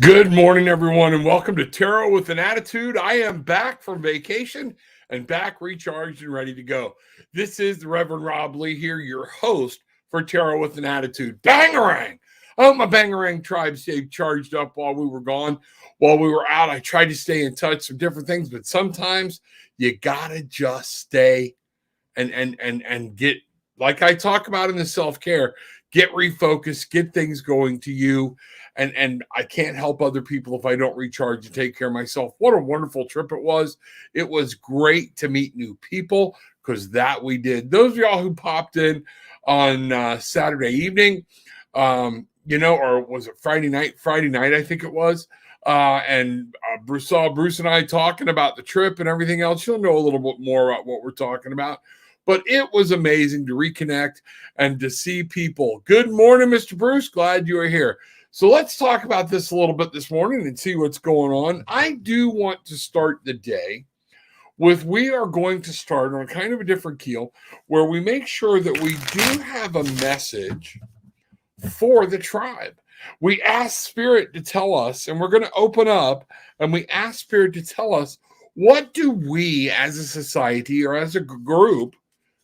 Good morning, everyone, and welcome to Tarot with an Attitude. I am back from vacation and back recharged and ready to go. This is the Reverend Rob Lee here, your host for Tarot with an Attitude. Bangarang! I hope my Bangarang tribe stayed charged up while we were gone. While we were out, I tried to stay in touch with different things, but sometimes you gotta just stay and get, like I talk about in the self-care, get refocused, get things going to you. And I can't help other people if I don't recharge and take care of myself. What a wonderful trip it was. It was great to meet new people, because that we did. Those of y'all who popped in on Saturday evening, or was it Friday night? Friday night, I think it was. And Bruce saw Bruce and I talking about the trip and everything else. You'll know a little bit more about what we're talking about. But it was amazing to reconnect and to see people. Good morning, Mr. Bruce. Glad you are here. So let's talk about this a little bit this morning and see what's going on. I do want to start the day we are going to start on kind of a different keel, where we make sure that we do have a message for the tribe. We ask Spirit to tell us, and we're going to open up, and we ask Spirit to tell us, what do we as a society or as a group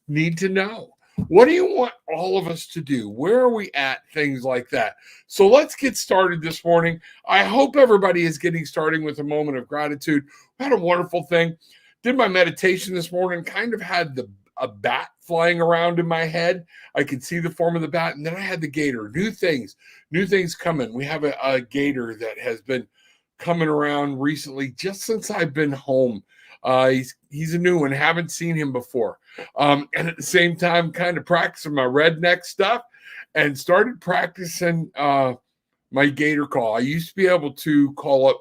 need to know? What do you want all of us to do? Where are we at? Things like that. So let's get started this morning. I hope everybody is getting started with a moment of gratitude. I had a wonderful thing. Did my meditation this morning, kind of had a bat flying around in my head. I could see the form of the bat. And then I had the gator. New things coming. We have a gator that has been coming around recently, just since I've been home. He's a new one. Haven't seen him before. And at the same time, kind of practicing my redneck stuff, and started practicing my gator call. I used to be able to call up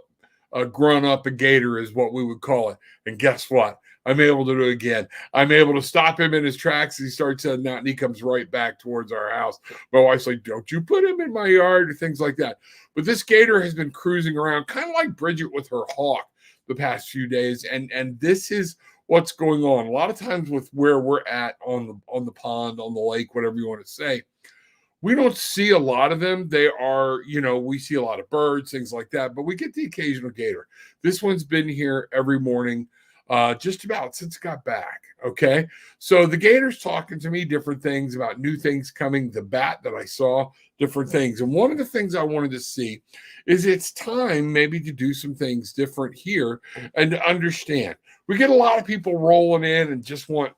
grunt up a gator, is what we would call it. And guess what? I'm able to do it again. I'm able to stop him in his tracks. He starts heading out, and he comes right back towards our house. My wife's like, don't you put him in my yard, or things like that. But this gator has been cruising around, kind of like Bridget with her hawk, the past few days. And this is what's going on. A lot of times with where we're at on the pond, on the lake, whatever you want to say, we don't see a lot of them. They are, we see a lot of birds, things like that, but we get the occasional gator. This one's been here every morning, just about since it got back. Okay. So the gator's talking to me different things about new things coming, the bat that I saw, different things. And one of the things I wanted to see is it's time maybe to do some things different here and to understand. We get a lot of people rolling in and just want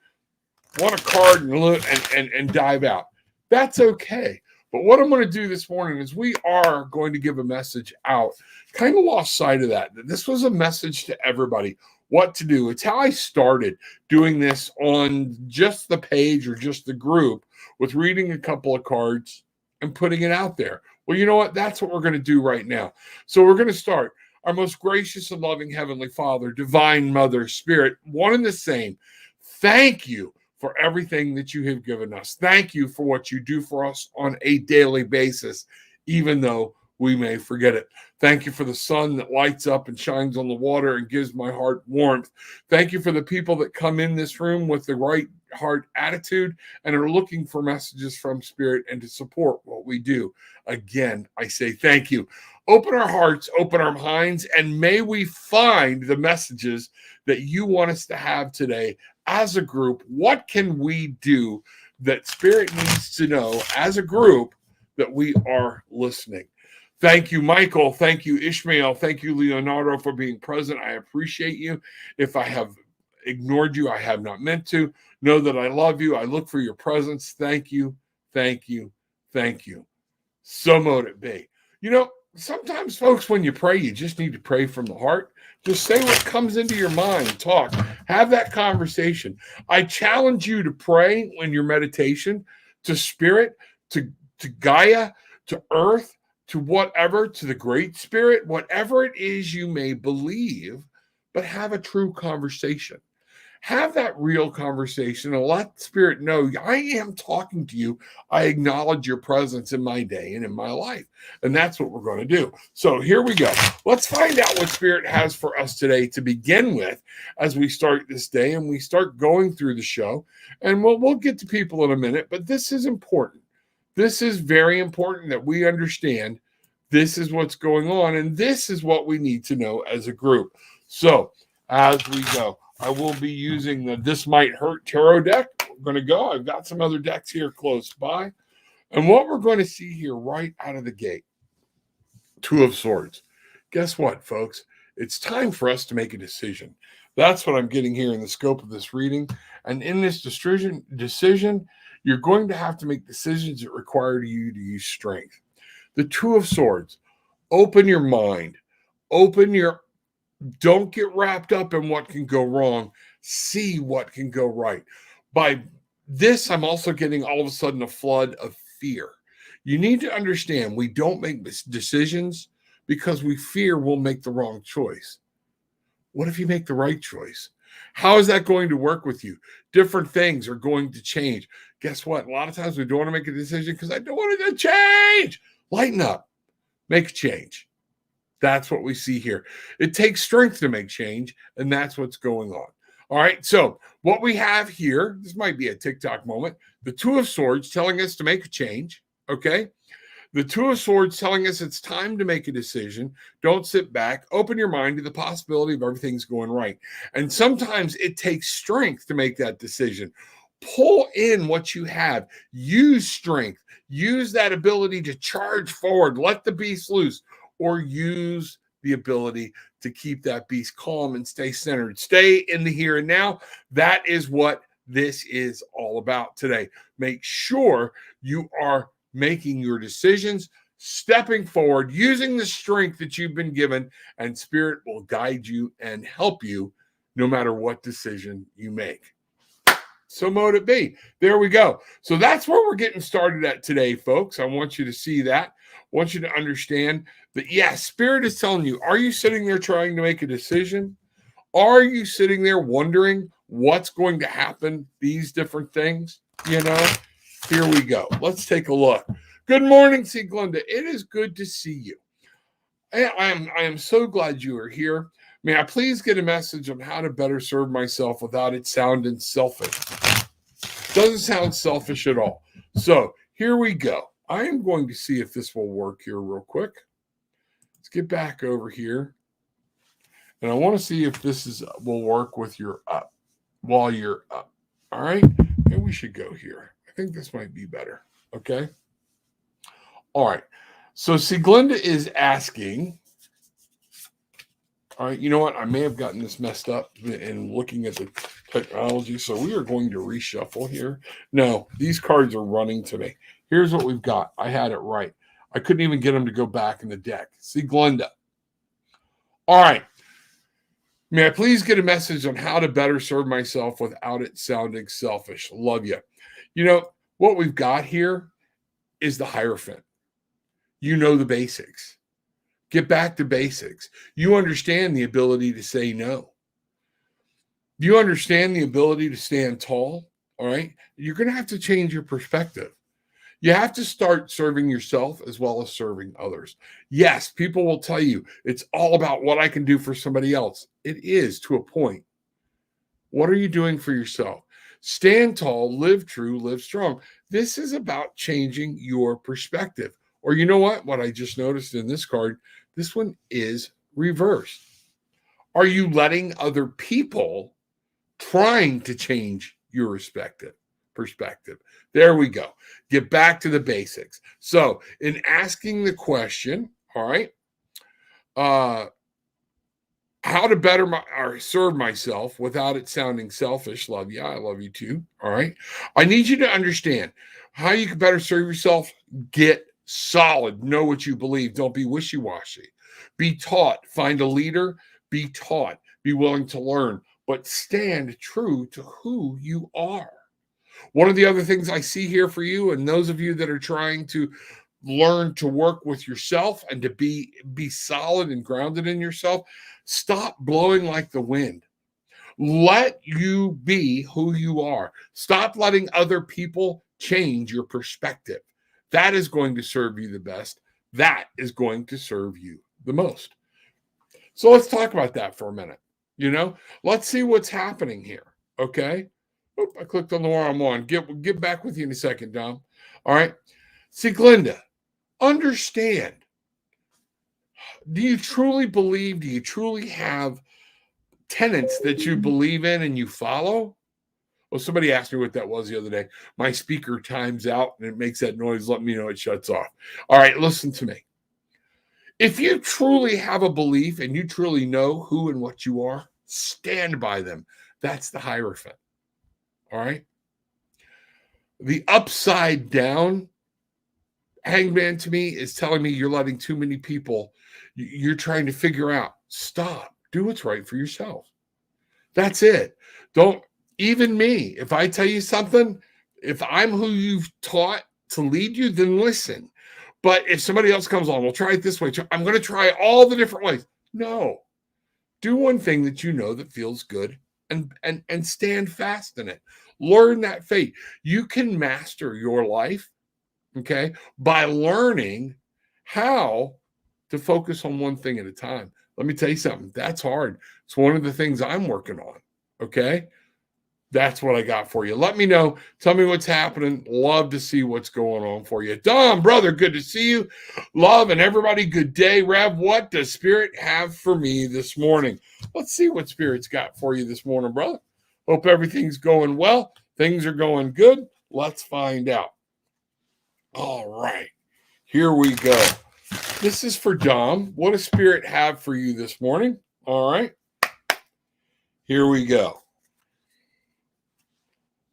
a card and dive out. That's okay. But what I'm going to do this morning is we are going to give a message out. Kind of lost sight of that. This was a message to everybody. What to do. It's how I started doing this on just the page or just the group, with reading a couple of cards and putting it out there. Well, you know what? That's what we're going to do right now. So we're going to start. Our most gracious and loving Heavenly Father, Divine Mother, Spirit, one and the same. Thank you for everything that you have given us. Thank you for what you do for us on a daily basis, even though we may forget it. Thank you for the sun that lights up and shines on the water and gives my heart warmth. Thank you for the people that come in this room with the right heart attitude and are looking for messages from Spirit and to support what we do. Again, I say thank you. Open our hearts, open our minds, and may we find the messages that you want us to have today as a group. What can we do that Spirit needs to know as a group that we are listening? Thank you, Michael. Thank you, Ishmael. Thank you, Leonardo, for being present. I appreciate you. If I have ignored you, I have not meant to. Know that I love you. I look for your presence. Thank you. Thank you. Thank you. So mote it be. Sometimes, folks, when you pray, you just need to pray from the heart. Just say what comes into your mind. Talk. Have that conversation. I challenge you to pray in your meditation to Spirit, to Gaia, to Earth, to whatever, to the Great Spirit, whatever it is you may believe, but have a true conversation. Have that real conversation and let Spirit know, I am talking to you. I acknowledge your presence in my day and in my life. And that's what we're going to do. So here we go. Let's find out what Spirit has for us today to begin with as we start this day and we start going through the show. And we'll get to people in a minute, but this is important. This is very important that we understand This is what's going on, and this is what we need to know as a group. So as we go, I will be using the This Might Hurt Tarot deck. We're going to go. I've got some other decks here close by. And what we're going to see here right out of the gate, Two of Swords. Guess what, folks? It's time for us to make a decision. That's what I'm getting here in the scope of this reading. And in this decision, you're going to have to make decisions that require you to use strength. The Two of Swords. Open your mind. Don't get wrapped up in what can go wrong. See what can go right. By this, I'm also getting all of a sudden a flood of fear. You need to understand we don't make decisions because we fear we'll make the wrong choice. What if you make the right choice? How is that going to work with you? Different things are going to change. Guess what? A lot of times we don't want to make a decision because I don't want it to change. Lighten up. Make a change. That's what we see here. It takes strength to make change, and that's what's going on. All right, so what we have here, this might be a TikTok moment, the Two of Swords telling us to make a change, okay? The Two of Swords telling us it's time to make a decision. Don't sit back. Open your mind to the possibility of everything's going right. And sometimes it takes strength to make that decision. Pull in what you have. Use strength. Use that ability to charge forward. Let the beast loose. Or use the ability to keep that beast calm and stay centered. Stay in the here and now. That is what this is all about today. Make sure you are making your decisions, stepping forward, using the strength that you've been given, and Spirit will guide you and help you no matter what decision you make. So mote it be. There we go. So that's where we're getting started at today, folks. I want you to see that. I want you to understand that, yes, Spirit is telling you, are you sitting there trying to make a decision? Are you sitting there wondering what's going to happen, these different things? You know, here we go. Let's take a look. Good morning, Sieglinde. It is good to see you. I am so glad you are here. May I please get a message on how to better serve myself without it sounding selfish? Doesn't sound selfish at all. So here we go. I am going to see if this will work here real quick. Let's get back over here. And I want to see if this will work with your up while you're up. All right. Maybe we should go here. I think this might be better. Okay. All right. So Sieglinde is asking. All right, you know what? I may have gotten this messed up in looking at the technology. So we are going to reshuffle here. No, these cards are running to me. Here's what we've got. I had it right. I couldn't even get them to go back in the deck. Sieglinde. All right. May I please get a message on how to better serve myself without it sounding selfish? Love you. You know, what we've got here is the Hierophant. You know the basics. Get back to basics. You understand the ability to say no. You understand the ability to stand tall, all right? You're going to have to change your perspective. You have to start serving yourself as well as serving others. Yes, people will tell you it's all about what I can do for somebody else. It is to a point. What are you doing for yourself? Stand tall, live true, live strong. This is about changing your perspective. Or you know what? What I just noticed in this card, this one is reversed. Are you letting other people trying to change your perspective? There we go. Get back to the basics. So in asking the question, all right, how to better or serve myself without it sounding selfish. Love you. I love you too. All right. I need you to understand how you can better serve yourself. Get solid. Know what you believe. Don't be wishy-washy. Be taught. Find a leader. Be taught. Be willing to learn, but stand true to who you are. One of the other things I see here for you and those of you that are trying to learn to work with yourself and to be solid and grounded in yourself, stop blowing like the wind. Let you be who you are. Stop letting other people change your perspective. That is going to serve you the best. That is going to serve you the most. So let's talk about that for a minute. You know, let's see what's happening here. Okay. Oop, I clicked on the wrong one. Get back with you in a second, Dom. All right. Sieglinde, understand Do you truly believe? Do you truly have tenets that you believe in and you follow? Well, somebody asked me what that was the other day. My speaker times out and it makes that noise. Let me know it shuts off. All right, listen to me. If you truly have a belief and you truly know who and what you are, stand by them. That's the Hierophant. All right. The upside down hangman to me is telling me you're letting too many people, you're trying to figure out. Stop. Do what's right for yourself. That's it. Don't, even me, if I tell you something, if I'm who you've taught to lead you, then listen. But if somebody else comes along, we'll try it this way. I'm going to try all the different ways. No. Do one thing that you know that feels good and stand fast in it. Learn that faith. You can master your life, okay, by learning how to focus on one thing at a time. Let me tell you something. That's hard. It's one of the things I'm working on, okay? That's what I got for you. Let me know. Tell me what's happening. Love to see what's going on for you. Dom, brother, good to see you. Love and everybody, good day. Rev, what does Spirit have for me this morning? Let's see what Spirit's got for you this morning, brother. Hope everything's going well. Things are going good. Let's find out. All right. Here we go. This is for Dom. What does Spirit have for you this morning? All right. Here we go.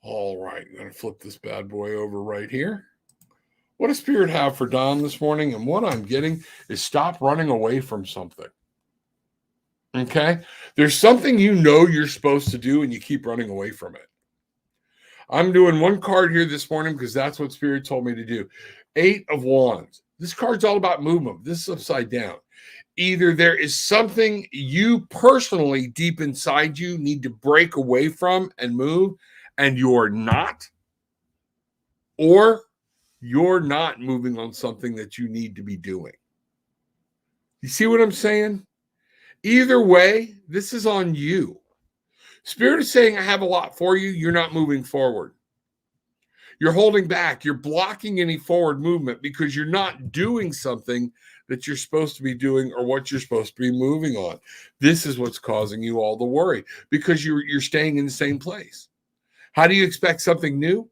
All right, I'm going to flip this bad boy over right here. What does Spirit have for Don this morning? And what I'm getting is stop running away from something. Okay? There's something you know you're supposed to do and you keep running away from it. I'm doing one card here this morning because that's what Spirit told me to do. 8 of Wands. This card's all about movement. This is upside down. Either there is something you personally deep inside you need to break away from and move, and you're not, or you're not moving on something that you need to be doing. You see what I'm saying? Either way, this is on you. Spirit is saying, I have a lot for you. You're not moving forward. You're holding back. You're blocking any forward movement because you're not doing something that you're supposed to be doing or what you're supposed to be moving on. This is what's causing you all the worry because you're staying in the same place. How do you expect something new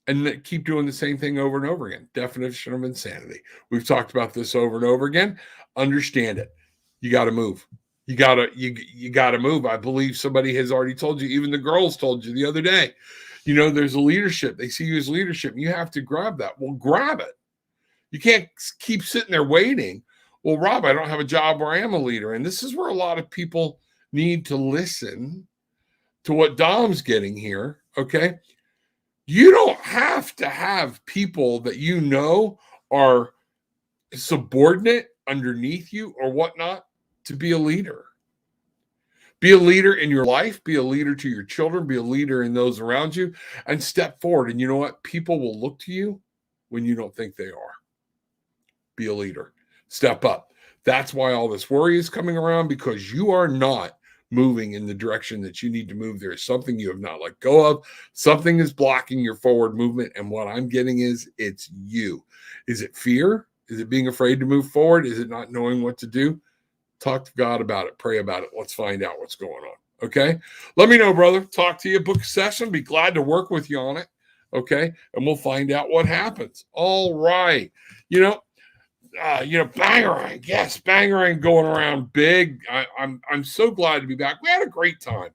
and keep doing the same thing over and over again? Definition of insanity. We've talked about this over and over again. Understand it. You got to move. You got to move. I believe somebody has already told you, even the girls told you the other day, you know, there's a leadership. They see you as leadership. You have to grab that. Well, grab it. You can't keep sitting there waiting. Well, Rob, I don't have a job where I am a leader. And this is where a lot of people need to listen to what Dom's getting here, okay? You don't have to have people that you know are subordinate underneath you or whatnot to be a leader. Be a leader in your life, be a leader to your children, be a leader in those around you, and step forward. And you know what? People will look to you when you don't think they are. Be a leader. Step up. That's why all this worry is coming around, because you are not moving in the direction that you need to move. There is something you have not let go of. Something is blocking your forward movement. And what I'm getting is it's you. Is it fear? Is it being afraid to move forward? Is it not knowing what to do? Talk to God about it. Pray about it. Let's find out what's going on. Okay. Let me know, brother. Talk to you. Book a session. Be glad to work with you on it. Okay. And we'll find out what happens. All right. Bangarang, yes, Bangarang going around big. I'm so glad to be back. We had a great time.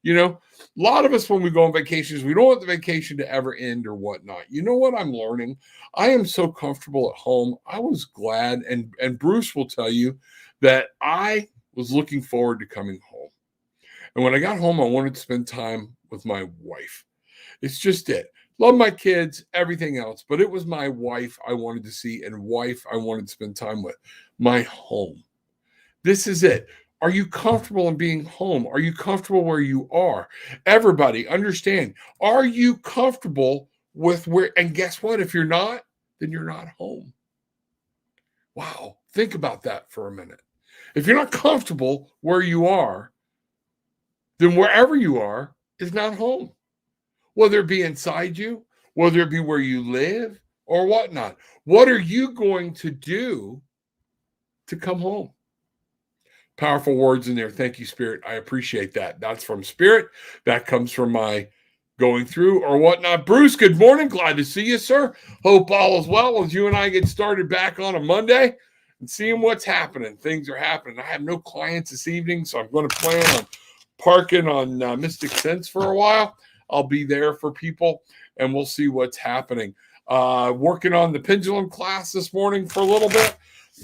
You know, a lot of us when we go on vacations, we don't want the vacation to ever end or whatnot. You know what I'm learning? I am so comfortable at home. I was glad, and Bruce will tell you that I was looking forward to coming home. And when I got home, I wanted to spend time with my wife. It's just it. Love my kids, everything else, but it was my wife I wanted to see and wife I wanted to spend time with. My home. This is it. Are you comfortable in being home? Are you comfortable where you are? Everybody, understand. Are you comfortable with where? And guess what? If you're not, then you're not home. Wow. Think about that for a minute. If you're not comfortable where you are, then wherever you are is not home. Whether it be inside you, whether it be where you live or whatnot. What are you going to do to come home. Powerful words in there. Thank you, Spirit. I appreciate that. That's from Spirit. That comes from my going through or whatnot. Bruce, good morning. Glad to see you, sir. Hope all is well as you and I get started back on a Monday and seeing what's happening. Things are happening. I have no clients this evening, so I'm going to plan on parking on Mystic Sense for a while. I'll be there for people, and we'll see what's happening. Working on the pendulum class this morning for a little bit.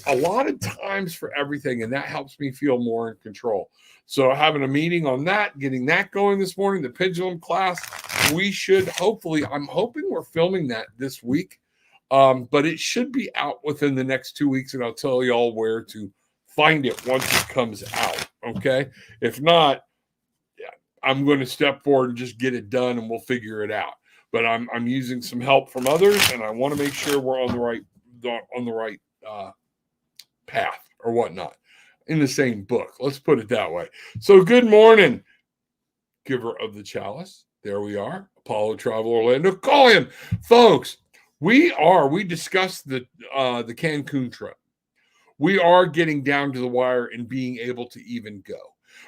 A lot of times for everything, and that helps me feel more in control. So having a meeting on that, getting that going this morning, the pendulum class, we should hopefully, I'm hoping we're filming that this week, but it should be out within the next 2 weeks, and I'll tell you all where to find it once it comes out, okay? If not, yeah, I'm going to step forward and just get it done, and we'll figure it out. But I'm using some help from others, and I want to make sure we're on the right path or whatnot in the same book. Let's put it that way. So good morning, giver of the chalice. There we are. Apollo Travel Orlando. Call him. Folks, we discussed the Cancun trip. We are getting down to the wire and being able to even go.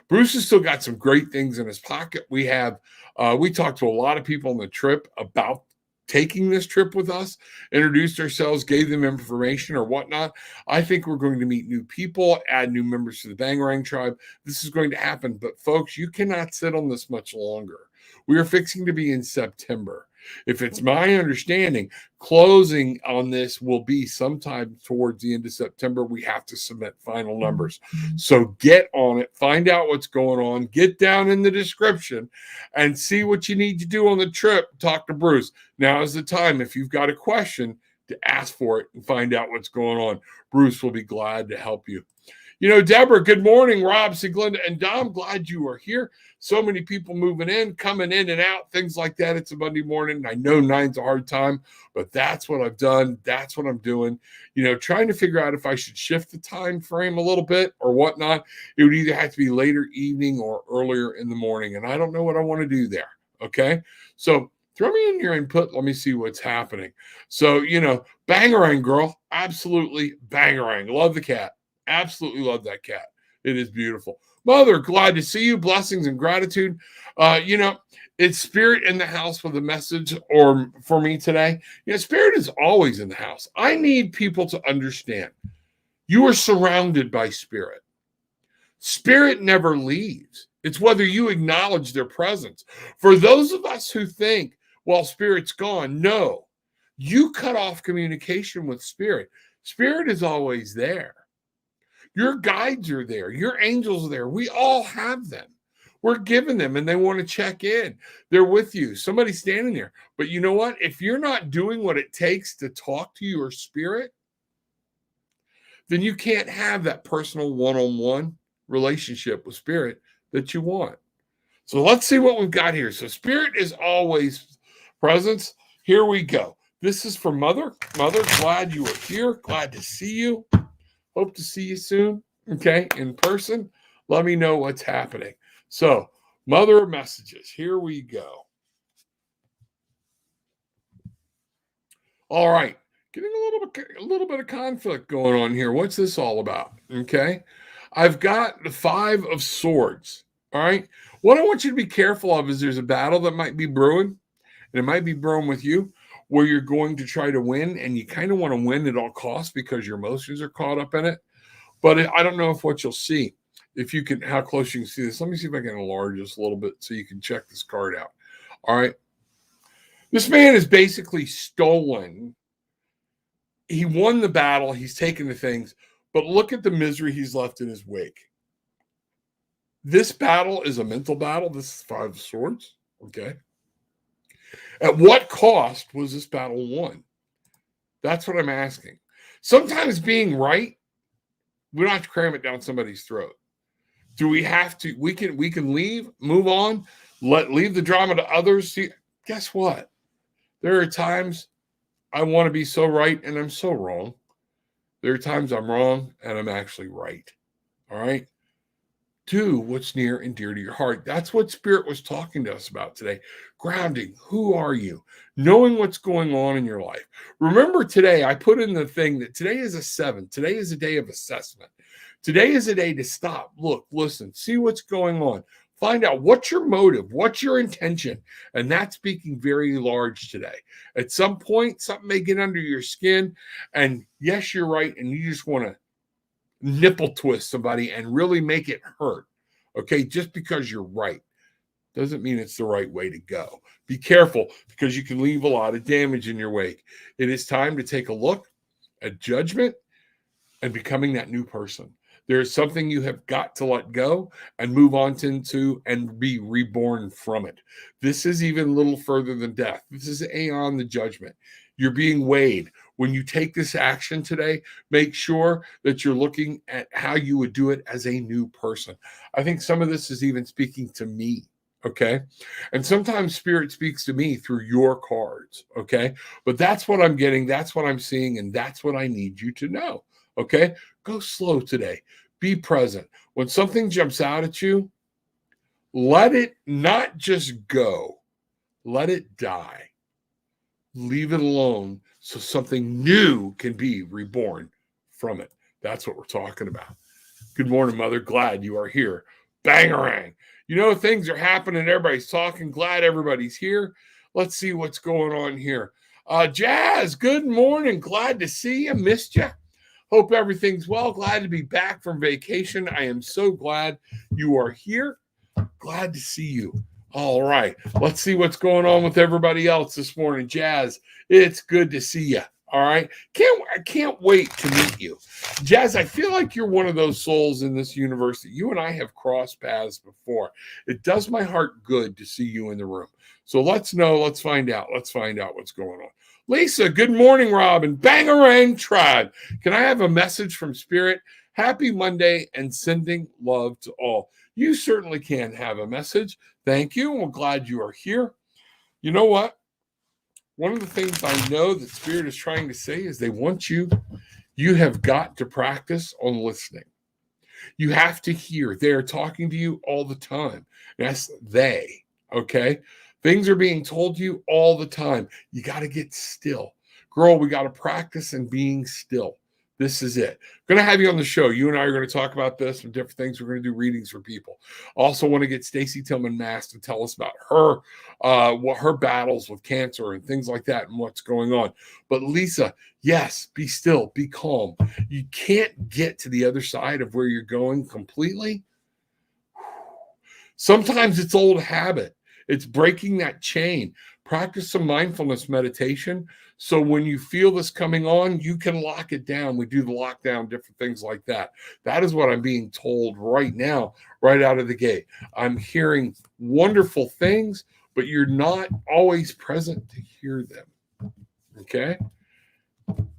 Bruce has still got some great things in his pocket. We talked to a lot of people on the trip about taking this trip with us, introduced ourselves, gave them information or whatnot. I think we're going to meet new people, add new members to the Bangarang tribe. This is going to happen. But folks, you cannot sit on this much longer. We are fixing to be in September. If it's my understanding, closing on this will be sometime towards the end of September. We have to submit final numbers. So get on it, find out what's going on, get down in the description and see what you need to do on the trip. Talk to Bruce. Now is the time, if you've got a question, to ask for it and find out what's going on. Bruce will be glad to help you. You know, Deborah, good morning. Rob, Siglinda, and Dom, glad you are here. So many people moving in, coming in and out, things like that. It's a Monday morning. I know 9's a hard time, but that's what I've done. That's what I'm doing. You know, trying to figure out if I should shift the time frame a little bit or whatnot. It would either have to be later evening or earlier in the morning, and I don't know what I want to do there, okay? So throw me in your input. Let me see what's happening. So, you know, Bangarang girl, absolutely Bangarang. Love the cat. Absolutely love that cat. It is beautiful. Mother, glad to see you. Blessings and gratitude. You know, it's Spirit in the house with a message or for me today. You know, Spirit is always in the house. I need people to understand you are surrounded by Spirit. Spirit never leaves. It's whether you acknowledge their presence. For those of us who think, well, Spirit's gone, no. You cut off communication with Spirit. Spirit is always there. Your guides are there. Your angels are there. We all have them. We're giving them and they want to check in. They're with you. Somebody's standing there. But you know what? If you're not doing what it takes to talk to your spirit, then you can't have that personal one-on-one relationship with Spirit that you want. So let's see what we've got here. So Spirit is always presence. Here we go. This is for Mother. Mother, glad you are here. Glad to see you. Hope to see you soon, okay, in person. Let me know what's happening. So, Mother messages. Here we go. All right. Getting a little bit of conflict going on here. What's this all about? Okay. I've got the 5 of Swords. All right. What I want you to be careful of is there's a battle that might be brewing, and it might be brewing with you, where you're going to try to win, and you kind of want to win at all costs because your emotions are caught up in it. But I don't know if what you'll see, if you can, how close you can see this. Let me see if I can enlarge this a little bit so you can check this card out. All right. This man is basically stolen. He won the battle. He's taken the things, but look at the misery he's left in his wake. This battle is a mental battle. This is 5 of Swords. Okay. At what cost was this battle won? That's what I'm asking. Sometimes being right, we don't have to cram it down somebody's throat. Do we have to? We can leave, move on, leave the drama to others. See, guess what? There are times I want to be so right and I'm so wrong. There are times I'm wrong and I'm actually right. All right. Do what's near and dear to your heart. That's what Spirit was talking to us about today. Grounding. Who are you? Knowing what's going on in your life. Remember today, I put in the thing that today is a 7. Today is a day of assessment. Today is a day to stop, look, listen, see what's going on. Find out what's your motive, what's your intention. And that's speaking very large today. At some point, something may get under your skin. And yes, you're right. And you just want to nipple twist somebody and really make it hurt. Okay, just because you're right doesn't mean it's the right way to go. Be careful because you can leave a lot of damage in your wake. It is time to take a look at judgment and becoming that new person. There is something you have got to let go and move on into and be reborn from it. This is even a little further than death. This is aeon the judgment. You're being weighed. When you take this action today, make sure that you're looking at how you would do it as a new person. I think some of this is even speaking to me. Okay. And sometimes Spirit speaks to me through your cards. Okay. But that's what I'm getting. That's what I'm seeing. And that's what I need you to know. Okay. Go slow today. Be present. When something jumps out at you, let it not just go, let it die. Leave it alone so something new can be reborn from it. That's what we're talking about. Good morning, Mother. Glad you are here. Bangarang. You know, things are happening. Everybody's talking. Glad everybody's here. Let's see what's going on here. Jazz, good morning. Glad to see you. Missed you. Hope everything's well. Glad to be back from vacation. I am so glad you are here. Glad to see you. All right. Let's see what's going on with everybody else this morning. Jazz, it's good to see you. All right. I can't wait to meet you. Jazz, I feel like you're one of those souls in this universe that you and I have crossed paths before. It does my heart good to see you in the room. So let's know. Let's find out. Let's find out what's going on. Lisa, good morning, Robin. Bangarang tribe. Can I have a message from Spirit? Happy Monday and sending love to all. You certainly can have a message. Thank you. We're glad you are here. You know what? One of the things I know that Spirit is trying to say is they want you. You have got to practice on listening. You have to hear. They're talking to you all the time. Yes, they. Okay? Things are being told to you all the time. You got to get still. Girl, we got to practice in being still. This is it. I'm going to have you on the show. You and I are going to talk about this and different things. We're going to do readings for people. Also want to get Stacy Tillman Mass to tell us about her battles with cancer and things like that and what's going on. But Lisa, yes, be still, be calm. You can't get to the other side of where you're going completely. Sometimes it's old habit. It's breaking that chain. Practice some mindfulness meditation. So when you feel this coming on, you can lock it down. We do the lockdown, different things like that. That is what I'm being told right now, right out of the gate. I'm hearing wonderful things, but you're not always present to hear them. Okay?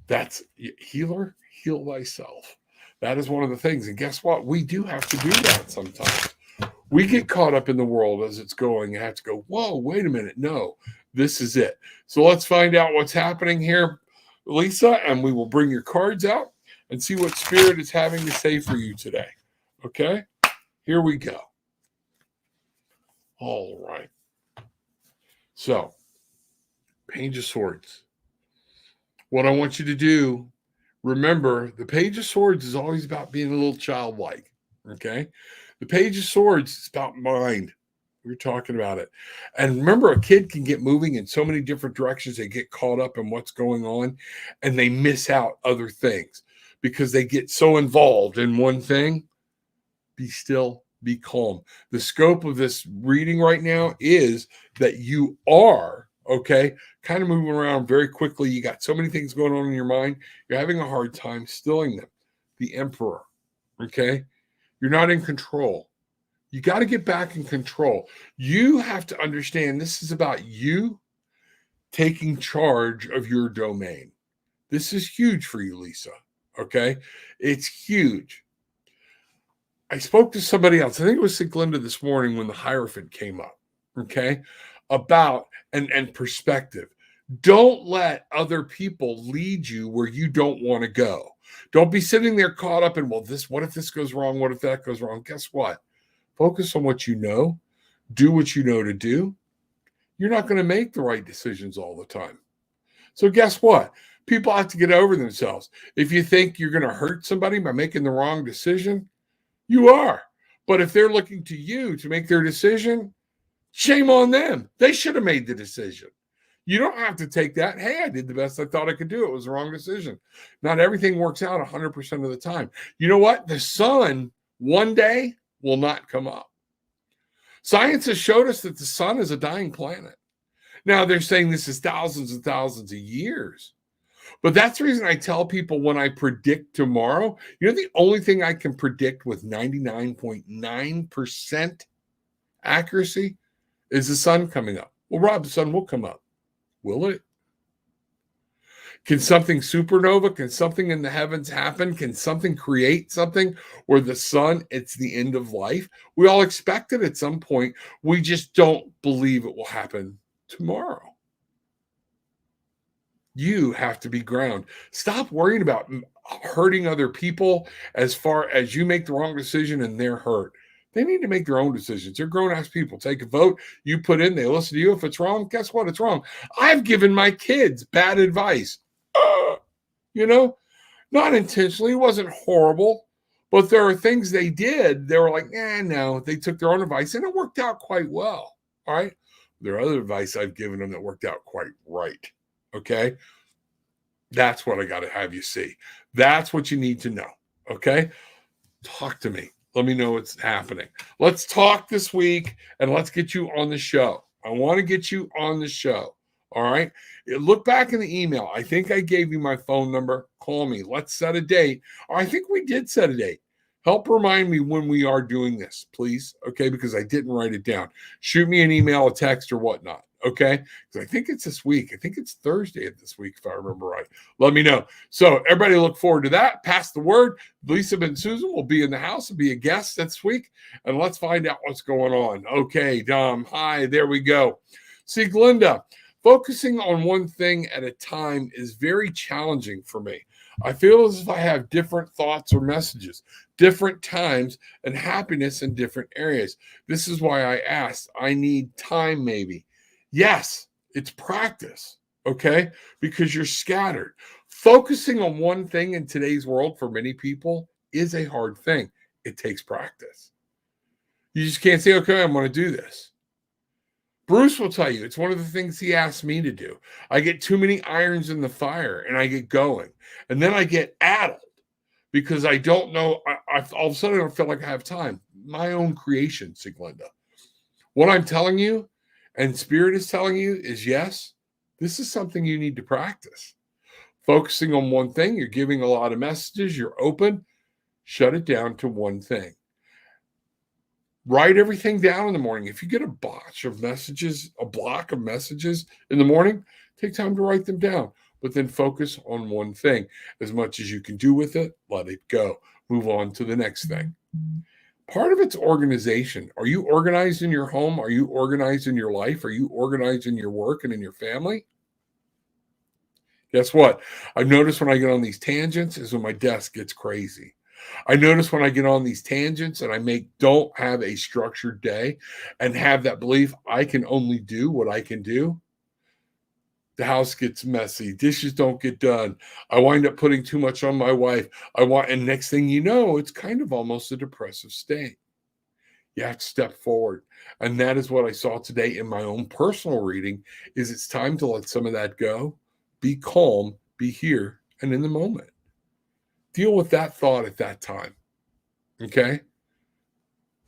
That's healer, heal thyself. That is one of the things. And guess what? We do have to do that sometimes. We get caught up in the world as it's going and have to go, whoa, wait a minute. No, this is it. So let's find out what's happening here, Lisa, and we will bring your cards out and see what Spirit is having to say for you today. Okay? Here we go. All right. So, Page of Swords. What I want you to do, remember, the Page of Swords is always about being a little childlike. Okay? The Page of Swords is about mind. We're talking about it. And remember, a kid can get moving in so many different directions. They get caught up in what's going on and they miss out other things because they get so involved in one thing. Be still, be calm. The scope of this reading right now is that you are, okay, kind of moving around very quickly. You got so many things going on in your mind. You're having a hard time stilling them. The Emperor, okay? You're not in control. You got to get back in control. You have to understand this is about you taking charge of your domain. This is huge for you, Lisa. Okay? It's huge. I spoke to somebody else. I think it was St. Glenda this morning when the Hierophant came up. Okay? About and perspective. Don't let other people lead you where you don't want to go. Don't be sitting there caught up in, well, what if this goes wrong? What if that goes wrong? Guess what? Focus on what you know. Do what you know to do. You're not going to make the right decisions all the time. So guess what? People have to get over themselves. If you think you're going to hurt somebody by making the wrong decision, you are. But if they're looking to you to make their decision, shame on them. They should have made the decision. You don't have to take that. Hey, I did the best I thought I could do. It was the wrong decision. Not everything works out 100% of the time. You know what? The sun one day will not come up. Science has showed us that the sun is a dying planet. Now, they're saying this is thousands and thousands of years. But that's the reason I tell people when I predict tomorrow, the only thing I can predict with 99.9% accuracy is the sun coming up. Well, Rob, the sun will come up. Will it? Can something supernova, can something in the heavens happen? Can something create something where the sun, it's the end of life? We all expect it at some point. We just don't believe it will happen tomorrow. You have to be ground. Stop worrying about hurting other people as far as you make the wrong decision and they're hurt. They need to make their own decisions. They're grown-ass people. Take a vote. You put in, they listen to you. If it's wrong, guess what? It's wrong. I've given my kids bad advice. Not intentionally. It wasn't horrible. But there are things they did. They were like, no. They took their own advice, and it worked out quite well. All right? There are other advice I've given them that worked out quite right. Okay? That's what I got to have you see. That's what you need to know. Okay? Talk to me. Let me know what's happening. Let's talk this week and let's get you on the show. I want to get you on the show. All right. Look back in the email. I think I gave you my phone number. Call me. Let's set a date. I think we did set a date. Help remind me when we are doing this, please. Okay. Because I didn't write it down. Shoot me an email, a text, or whatnot. Okay. Because I think it's this week. I think it's Thursday of this week, if I remember right. Let me know. So everybody look forward to that. Pass the word. Lisa and Susan will be in the house and be a guest this week. And let's find out what's going on. Okay, Dom. Hi, there we go. See, Glinda, focusing on one thing at a time is very challenging for me. I feel as if I have different thoughts or messages, different times, and happiness in different areas. This is why I asked. I need time, maybe. Yes, it's practice, okay? Because you're scattered. Focusing on one thing in today's world for many people is a hard thing. It takes practice. You just can't say, okay, I'm going to do this. Bruce will tell you, it's one of the things he asked me to do. I get too many irons in the fire and I get going. And then I get addled because I don't know. All of a sudden, I don't feel like I have time. My own creation, Siglinda. What I'm telling you, and Spirit is telling you, is yes, this is something you need to practice. Focusing on one thing, you're giving a lot of messages, you're open, shut it down to one thing. Write everything down in the morning. If you get a block of messages in the morning, take time to write them down, but then focus on one thing. As much as you can do with it, let it go. Move on to the next thing. Part of it's organization. Are you organized in your home? Are you organized in your life? Are you organized in your work and in your family? Guess what? I've noticed when I get on these tangents is when my desk gets crazy. I notice when I get on these tangents and don't have a structured day and have that belief I can only do what I can do, the house gets messy. Dishes don't get done. I wind up putting too much on my wife. And next thing you know, it's kind of almost a depressive state. You have to step forward. And that is what I saw today in my own personal reading is it's time to let some of that go. Be calm, be here and in the moment. Deal with that thought at that time. Okay?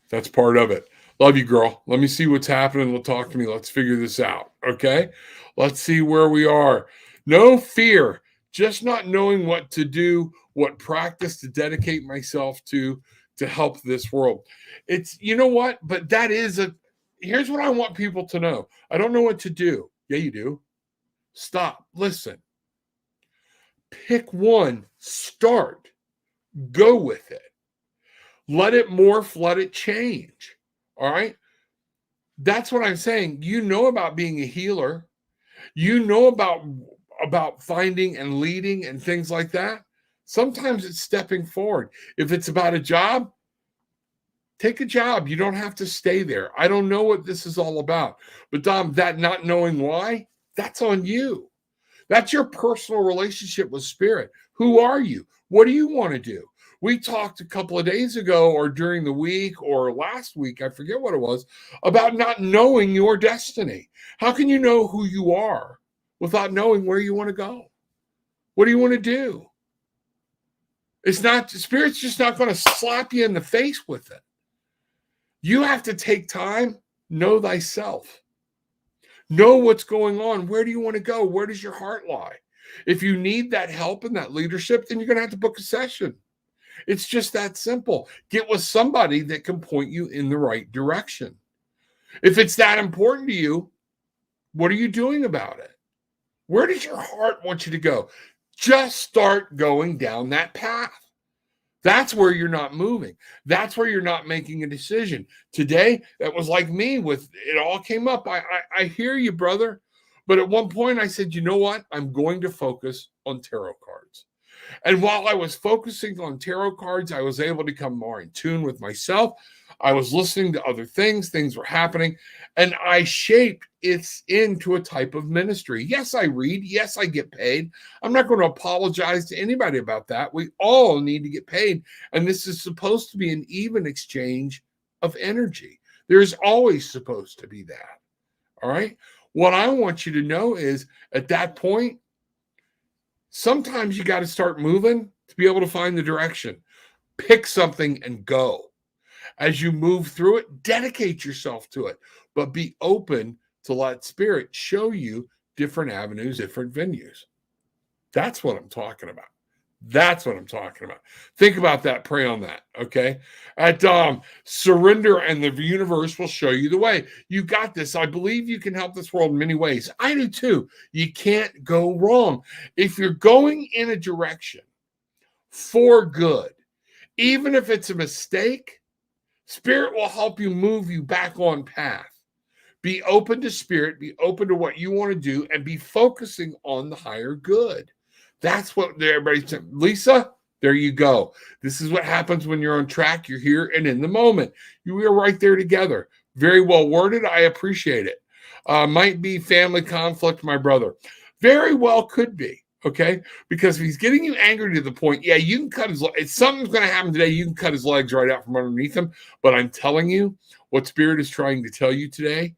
That's part of it. Love you, girl. Let me see what's happening. We'll talk to me. Let's figure this out. Okay? Let's see where we are. No fear. Just not knowing what to do, what practice to dedicate myself to help this world. It's, you know what? But here's what I want people to know. I don't know what to do. Yeah, you do. Stop. Listen. Pick one. Start. Go with it. Let it morph. Let it change. All right? That's what I'm saying. You know about being a healer. You know about finding and leading and things like that. Sometimes it's stepping forward. If it's about a job, Take a job. You don't have to stay there. I don't know what this is all about. But Dom, that not knowing why, that's on you. That's your personal relationship with spirit. Who are you? What do you want to do? We talked a couple of days ago or during the week or last week, I forget what it was, about not knowing your destiny. How can you know who you are without knowing where you want to go? What do you want to do? It's not, spirit's just not going to slap you in the face with it. You have to take time, know thyself. Know what's going on. Where do you want to go? Where does your heart lie? If you need that help and that leadership, then you're going to have to book a session. It's just that simple. Get with somebody that can point you in the right direction. If it's that important to you, what are you doing about it? Where does your heart want you to go? Just start going down that path. That's where you're not moving. That's where you're not making a decision. Today, that was like me with it all came up. I hear you, brother. But at one point I said, you know what? I'm going to focus on tarot cards. And while I was focusing on tarot cards, I was able to become more in tune with myself. I was listening to other things. Things were happening. And I shaped it into a type of ministry. Yes, I read. Yes, I get paid. I'm not going to apologize to anybody about that. We all need to get paid. And this is supposed to be an even exchange of energy. There's always supposed to be that. All right. What I want you to know is at that point, sometimes you got to start moving to be able to find the direction. Pick something and go. As you move through it, dedicate yourself to it, but be open to let spirit show you different avenues, different venues. That's what I'm talking about. That's what I'm talking about. Think about that. Pray on that. Okay. At surrender and the universe will show you the way. You got this. I believe you can help this world in many ways. I do too. You can't go wrong. If you're going in a direction for good, even if it's a mistake, spirit will help you move you back on path. Be open to spirit, be open to what you want to do, and be focusing on the higher good. That's what everybody's saying. Lisa, there you go. This is what happens when you're on track. You're here and in the moment. You are right there together. Very well worded. I appreciate it. Might be family conflict, my brother. Very well could be. Okay, because if he's getting you angry to the point, yeah, you can cut his legs. If something's going to happen today, you can cut his legs right out from underneath him. But I'm telling you, what spirit is trying to tell you today,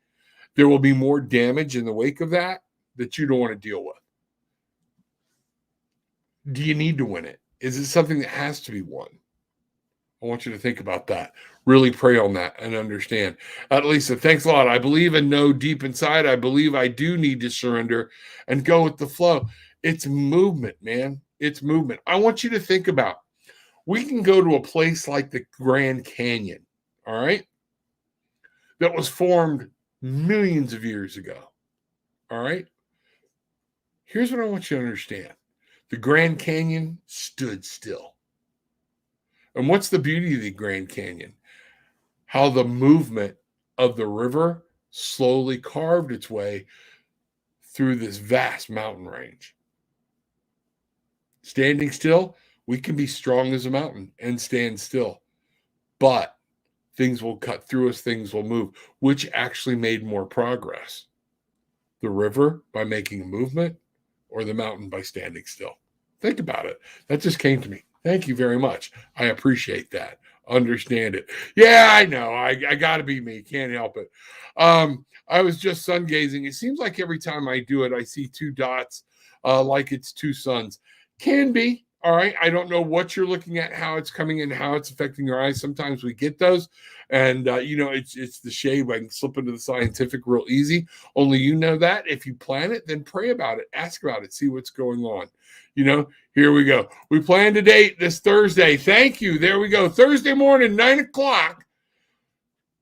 there will be more damage in the wake of that you don't want to deal with. Do you need to win it? Is it something that has to be won? I want you to think about that. Really pray on that and understand. Lisa, thanks a lot. I believe and know deep inside, I believe I do need to surrender and go with the flow. It's movement, man. It's movement. I want you to think about, we can go to a place like the Grand Canyon, all right, that was formed millions of years ago, all right? Here's what I want you to understand. The Grand Canyon stood still. And what's the beauty of the Grand Canyon? How the movement of the river slowly carved its way through this vast mountain range. Standing still, we can be strong as a mountain and stand still. But things will cut through us, things will move, which actually made more progress. The river by making a movement, or the mountain by standing still. Think about it. That just came to me. Thank you very much. I appreciate that. Understand it. Yeah, I know. I got to be me. Can't help it. I was just sun gazing. It seems like every time I do it, I see two dots like it's two suns. Can be. All right. I don't know what you're looking at, how it's coming in, how it's affecting your eyes. Sometimes we get those. And, it's the shade. I can slip into the scientific real easy. Only you know that. If you plan it, then pray about it. Ask about it. See what's going on. Here we go. We plan to date this Thursday. Thank you. There we go. Thursday morning, 9:00.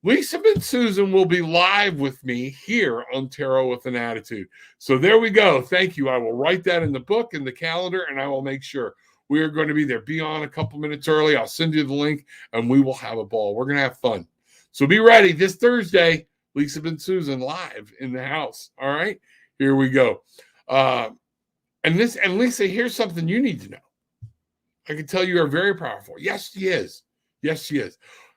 Lisa and Susan will be live with me here on Tarot with an Attitude. So there we go. Thank you. I will write that in the book, in the calendar, and I will make sure we are going to be there. Be on a couple minutes early. I'll send you the link, and we will have a ball. We're going to have fun. So be ready this Thursday. Lisa and Susan live in the house. All right? Here we go. And Lisa, here's something you need to know. I can tell you are very powerful. Yes, she is. Yes, she is.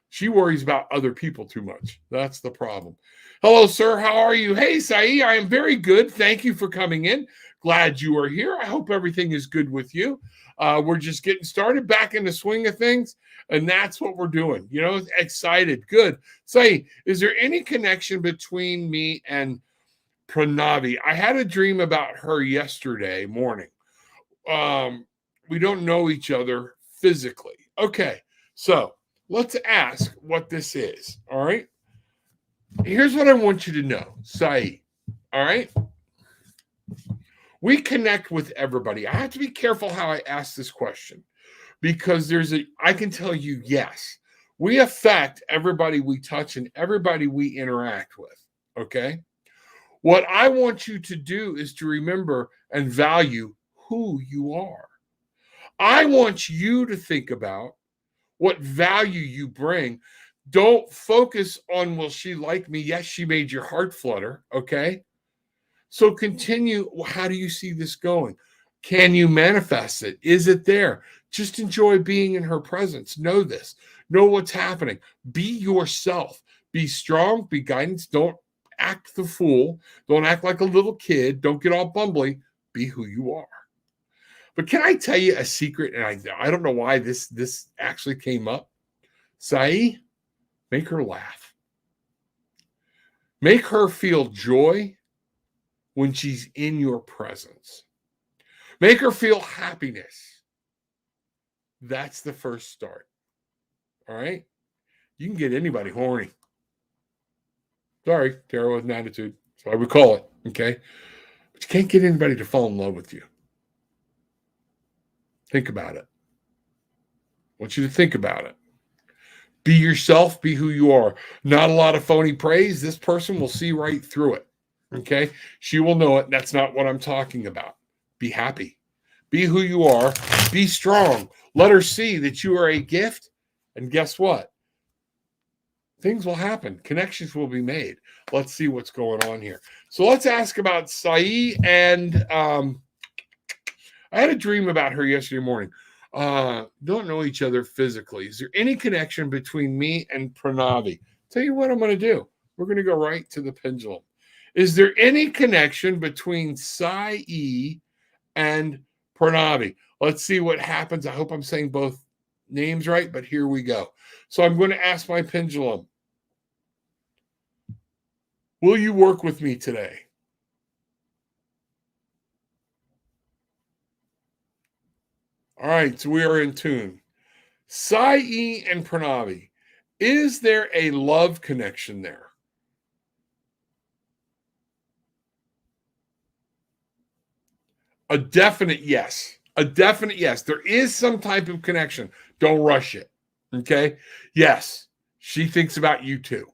She worries about other people too much. That's the problem. Hello, sir. How are you? Hey, Saeed, I am very good. Thank you for coming in. Glad you are here. I hope everything is good with you. We're just getting started back in the swing of things, and that's what we're doing. You know, excited. Good. Saeed, is there any connection between me and Pranavi? I had a dream about her yesterday morning. We don't know each other physically. Okay, so let's ask what this is. All right. Here's what I want you to know, Saeed. All right. We connect with everybody. I have to be careful how I ask this question because I can tell you, yes, we affect everybody we touch and everybody we interact with. Okay. What I want you to do is to remember and value who you are. I want you to think about what value you bring. Don't focus on, will she like me? Yes, she made your heart flutter. Okay. So continue. How do you see this going? Can you manifest it? Is it there? Just enjoy being in her presence. Know this. Know what's happening. Be yourself. Be strong. Be guidance. Don't act the fool. Don't act like a little kid. Don't get all bumbly. Be who you are. But can I tell you a secret? And I don't know why this actually came up. Saeed, make her laugh. Make her feel joy when she's in your presence. Make her feel happiness. That's the first start. All right? You can get anybody horny. Sorry, Tarot with an attitude. That's why we call it. Okay? But you can't get anybody to fall in love with you. Think about it. I want you to think about it. Be yourself. Be who you are. Not a lot of phony praise. This person will see right through it. Okay? She will know it. That's not what I'm talking about. Be happy. Be who you are. Be strong. Let her see that you are a gift. And guess what? Things will happen. Connections will be made. Let's see what's going on here. So let's ask about Saeed. And I had a dream about her yesterday morning. Don't know each other physically. Is there any connection between me and Pranavi? Tell you what I'm going to do. We're going to go right to the pendulum. Is there any connection between Saeed and Pranavi? Let's see what happens. I hope I'm saying both names right, but here we go. So I'm going to ask my pendulum, will you work with me today? All right, so we are in tune. Saeed and Pranavi, is there a love connection there? A definite yes. A definite yes. There is some type of connection. Don't rush it. Okay? Yes, she thinks about you too.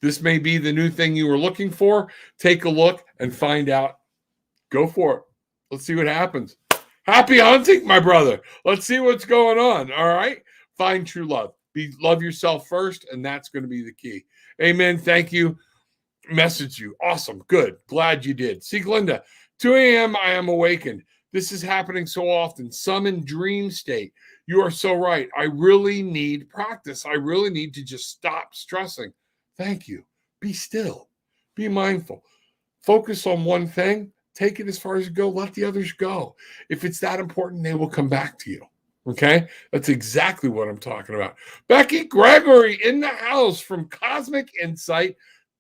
This may be the new thing you were looking for. Take a look and find out. Go for it. Let's see what happens. Happy hunting, my brother. Let's see what's going on. All right. Find true love. Love yourself first, and that's going to be the key. Amen. Thank you. Message you. Awesome. Good. Glad you did. See, Glenda, 2 a.m. I am awakened. This is happening so often. Some in dream state. You are so right. I really need practice. I really need to just stop stressing. Thank you. Be still. Be mindful. Focus on one thing. Take it as far as you go. Let the others go. If it's that important, they will come back to you. Okay? That's exactly what I'm talking about. Becky Gregory in the house from Cosmic Insight.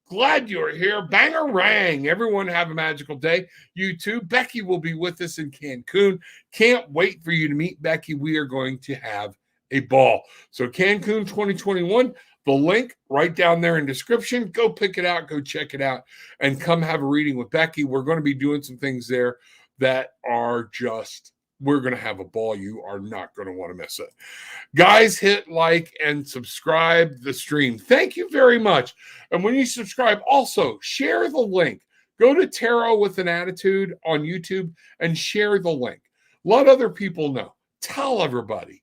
Glad you're here. Bangarang. Everyone have a magical day. You too. Becky will be with us in Cancun. Can't wait for you to meet Becky. We are going to have a ball. So Cancun 2021, the link right down there in description. Go pick it out. Go check it out and come have a reading with Becky. We're going to be doing some things there that are just, we're going to have a ball. You are not going to want to miss it. Guys, hit like and subscribe the stream. Thank you very much. And when you subscribe, also share the link. Go to Tarot with an Attitude on YouTube and share the link. Let other people know. Tell everybody.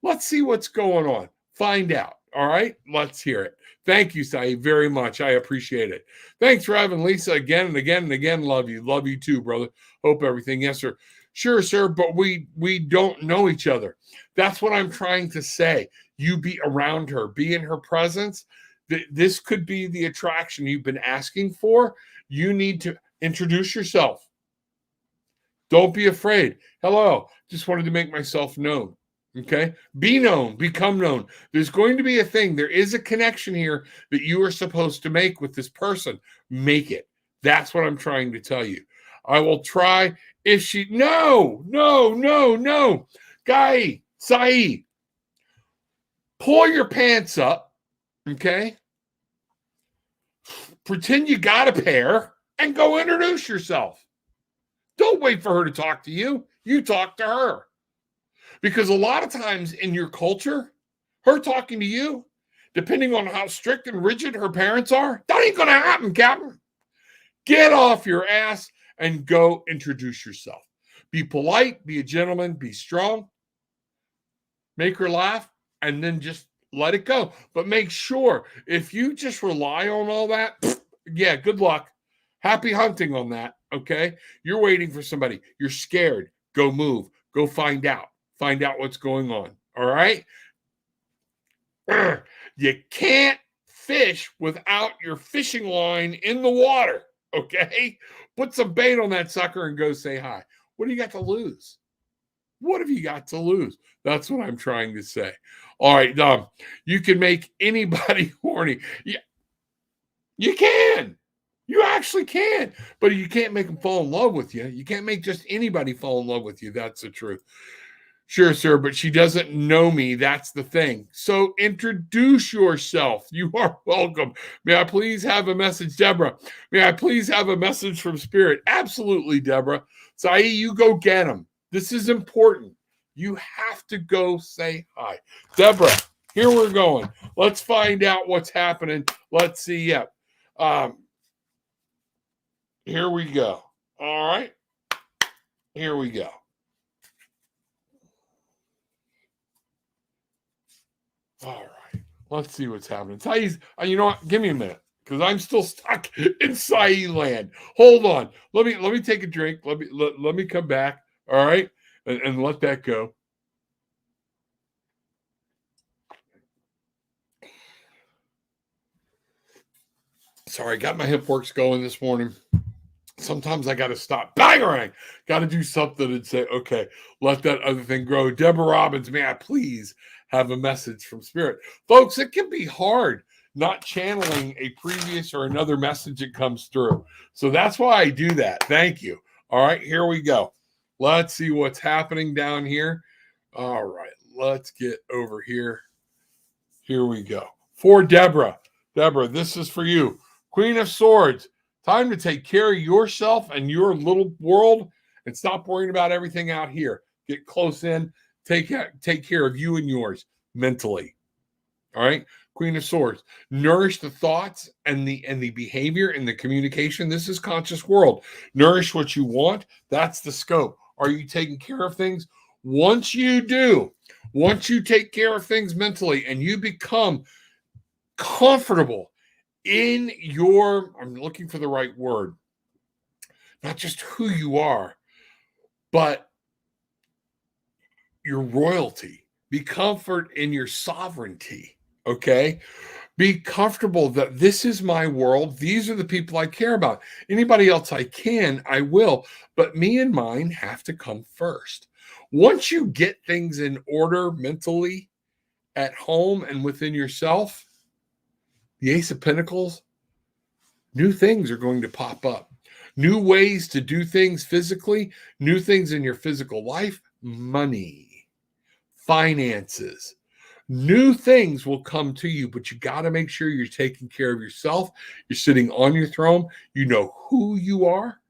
Let's see what's going on. Find out. All right, let's hear it. Thank you, Saeed, very much. I appreciate it. Thanks, Rev and Lisa, again and again and again. Love you. Love you too, brother. Hope everything. Yes, sir. Sure, sir, but we don't know each other. That's what I'm trying to say. You be around her, be in her presence. This could be the attraction you've been asking for. You need to introduce yourself. Don't be afraid. Hello, just wanted to make myself known. Okay? Be known, become known. There's going to be a thing. There is a connection here that you are supposed to make with this person. Make it. That's what I'm trying to tell you. I will try. If she, no, no, no, no. Guy, Saeed, pull your pants up. Okay? Pretend you got a pair and go introduce yourself. Don't wait for her to talk to you. You talk to her. Because a lot of times in your culture, her talking to you, depending on how strict and rigid her parents are, that ain't going to happen, Captain. Get off your ass and go introduce yourself. Be polite, be a gentleman, be strong, make her laugh, and then just let it go. But make sure, if you just rely on all that, yeah, good luck. Happy hunting on that, okay? You're waiting for somebody. You're scared. Go move. Go find out. Find out what's going on, all right? You can't fish without your fishing line in the water, okay? Put some bait on that sucker and go say hi. What do you got to lose? What have you got to lose? That's what I'm trying to say. All right, you can make anybody horny. Yeah, you can. You actually can. But you can't make them fall in love with you. You can't make just anybody fall in love with you. That's the truth. Sure, sir, but she doesn't know me. That's the thing. So introduce yourself. You are welcome. May I please have a message, Deborah? May I please have a message from Spirit? Absolutely, Deborah. Saeed, you go get him. This is important. You have to go say hi. Deborah, here we're going. Let's find out what's happening. Let's see. Yep. Here we go. All right. Here we go. All right. Let's see what's happening. Saeed's, you know what? Give me a minute because I'm still stuck in Saeed land. Hold on. Let me take a drink. Let me come back. All right. And let that go. Sorry, got my hip works going this morning. Sometimes I got to stop. Bangarang! Got to do something and say, okay, let that other thing grow. Deborah Robbins, may I please have a message from Spirit? Folks, it can be hard not channeling a previous or another message that comes through. So that's why I do that. Thank you. All right, here we go. Let's see what's happening down here. All right, let's get over here. Here we go. For Deborah. Deborah, this is for you. Queen of Swords. Time to take care of yourself and your little world and stop worrying about everything out here. Get close in. Take care of you and yours mentally. All right? Queen of Swords. Nourish the thoughts and the behavior and the communication. This is conscious world. Nourish what you want. That's the scope. Are you taking care of things? Once you do, once you take care of things mentally and you become comfortable in your, I'm looking for the right word, not just who you are, but your royalty. Be comfort in your sovereignty, okay? Be comfortable that this is my world. These are the people I care about. Anybody else I will, but me and mine have to come first. Once you get things in order mentally at home and within yourself, the Ace of Pentacles, new things are going to pop up. New ways to do things physically, new things in your physical life, money, finances. New things will come to you, but you got to make sure you're taking care of yourself. You're sitting on your throne. You know who you are.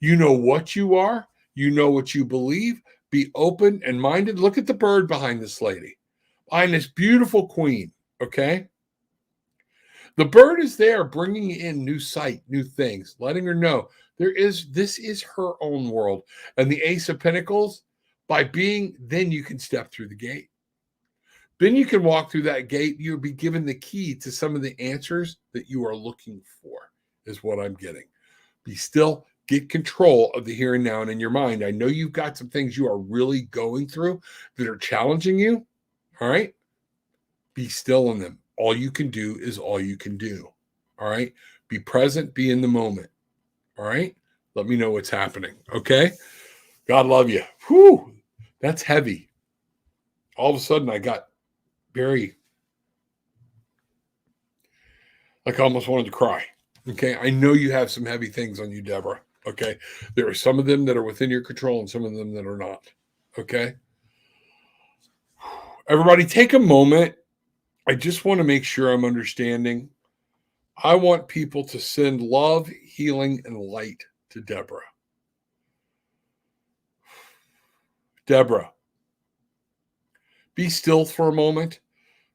You know what you are. You know what you believe. Be open and minded. Look at the bird behind this lady, behind this beautiful queen, okay? The bird is there bringing in new sight, new things, letting her know this is her own world. And the Ace of Pentacles, then you can step through the gate. Then you can walk through that gate. You'll be given the key to some of the answers that you are looking for, is what I'm getting. Be still, Get control of the here and now and in your mind. I know you've got some things you are really going through that are challenging you. All right. Be still in them. All you can do is all you can do. All right. Be present, be in the moment. All right. Let me know what's happening. Okay. God love you. Whew. That's heavy. All of a sudden, I got very, like, I almost wanted to cry. Okay. I know you have some heavy things on you, Deborah. Okay. There are some of them that are within your control and some of them that are not. Okay. Everybody, take a moment. I just want to make sure I'm understanding. I want people to send love, healing, and light to Deborah. Deborah, be still for a moment.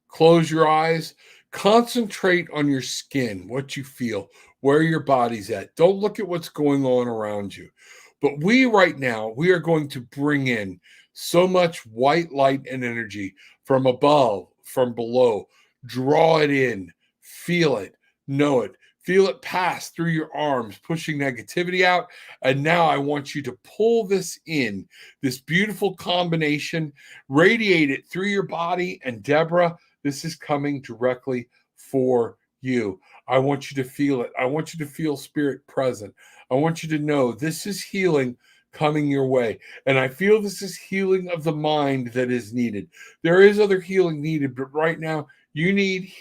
Close your eyes. Concentrate on your skin, what you feel, where your body's at. Don't look at what's going on around you. But right now, we are going to bring in so much white light and energy from above, from below. Draw it in, feel it, know it. Feel it pass through your arms, pushing negativity out. And now I want you to pull this in, this beautiful combination, radiate it through your body. And Deborah, this is coming directly for you. I want you to feel it. I want you to feel spirit present. I want you to know this is healing coming your way. And I feel this is healing of the mind that is needed. There is other healing needed, but right now you need